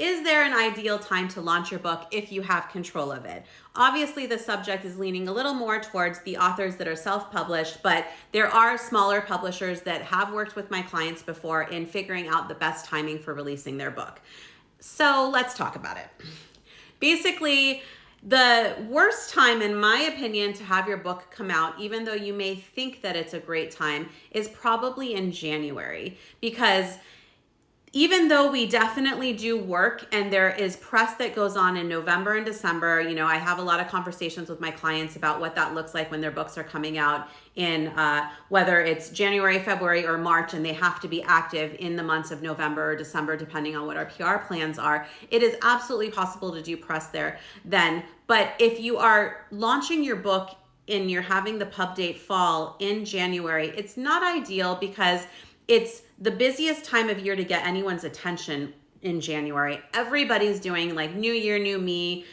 is there an ideal time to launch your book if you have control of it? Obviously, the subject is leaning a little more towards the authors that are self-published, but there are smaller publishers that have worked with my clients before in figuring out the best timing for releasing their book. So let's talk about it. Basically, the worst time, in my opinion, to have your book come out, even though you may think that it's a great time, is probably in January, because even though we definitely do work and there is press that goes on in November and December, you know, I have a lot of conversations with my clients about what that looks like when their books are coming out in whether it's January, February, or March, and they have to be active in the months of November or December, depending on what our PR plans are. It is absolutely possible to do press there then. But if you are launching your book and you're having the pub date fall in January, it's not ideal because it's the busiest time of year to get anyone's attention in January. Everybody's doing like new year, new me,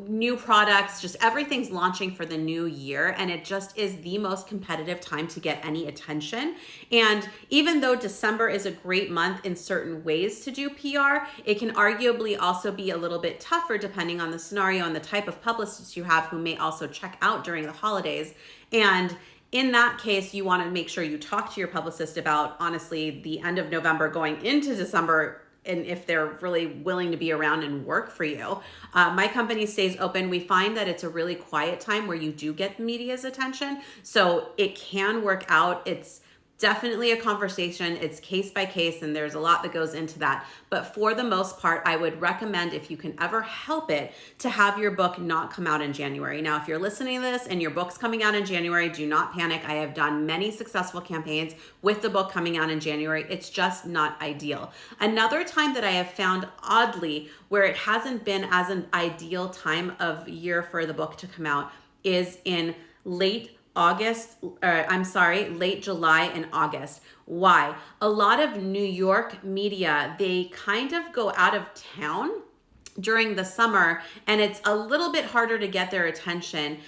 new products, just everything's launching for the new year. And it just is the most competitive time to get any attention. And even though December is a great month in certain ways to do PR, it can arguably also be a little bit tougher depending on the scenario and the type of publicists you have who may also check out during the holidays. And in that case, you want to make sure you talk to your publicist about, honestly, the end of November going into December, and if they're really willing to be around and work for you. My company stays open. We find that it's a really quiet time where you do get media's attention. So it can work out. It's definitely a conversation. It's case by case, and there's a lot that goes into that. But for the most part, I would recommend, if you can ever help it, to have your book not come out in January. Now, if you're listening to this and your book's coming out in January, do not panic. I have done many successful campaigns with the book coming out in January. It's just not ideal. Another time that I have found, oddly, where it hasn't been as an ideal time of year for the book to come out is in late July and August. Why? A lot of New York media, they kind of go out of town during the summer, and it's a little bit harder to get their attention.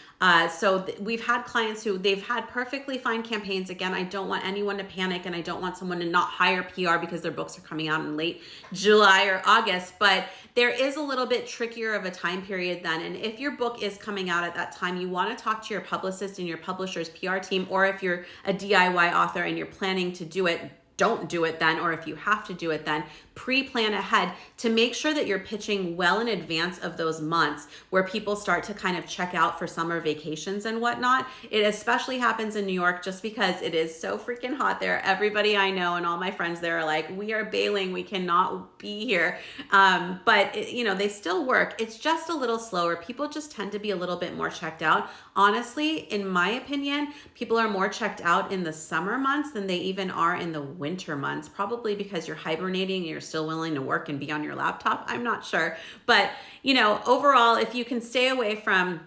We've had clients who they've had perfectly fine campaigns. Again, I don't want anyone to panic, and I don't want someone to not hire PR because their books are coming out in late July or August, but there is a little bit trickier of a time period then. And if your book is coming out at that time, you want to talk to your publicist and your publisher's PR team, or if you're a DIY author and you're planning to do it, don't do it then, or if you have to do it then, pre-plan ahead to make sure that you're pitching well in advance of those months where people start to kind of check out for summer vacations and whatnot. It especially happens in New York just because it is so freaking hot there. Everybody I know and all my friends there are like, we are bailing, we cannot be here. But they still work. It's just a little slower. People just tend to be a little bit more checked out. Honestly, in my opinion, people are more checked out in the summer months than they even are in the winter months, probably because you're hibernating and you're still willing to work and be on your laptop. I'm not sure. But, overall, if you can stay away from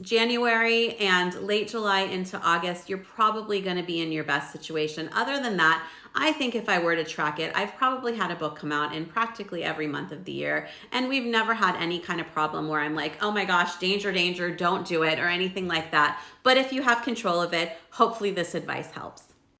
January and late July into August, you're probably going to be in your best situation. Other than that, I think if I were to track it, I've probably had a book come out in practically every month of the year. And we've never had any kind of problem where I'm like, oh my gosh, danger, danger, don't do it, or anything like that. But if you have control of it, hopefully this advice helps.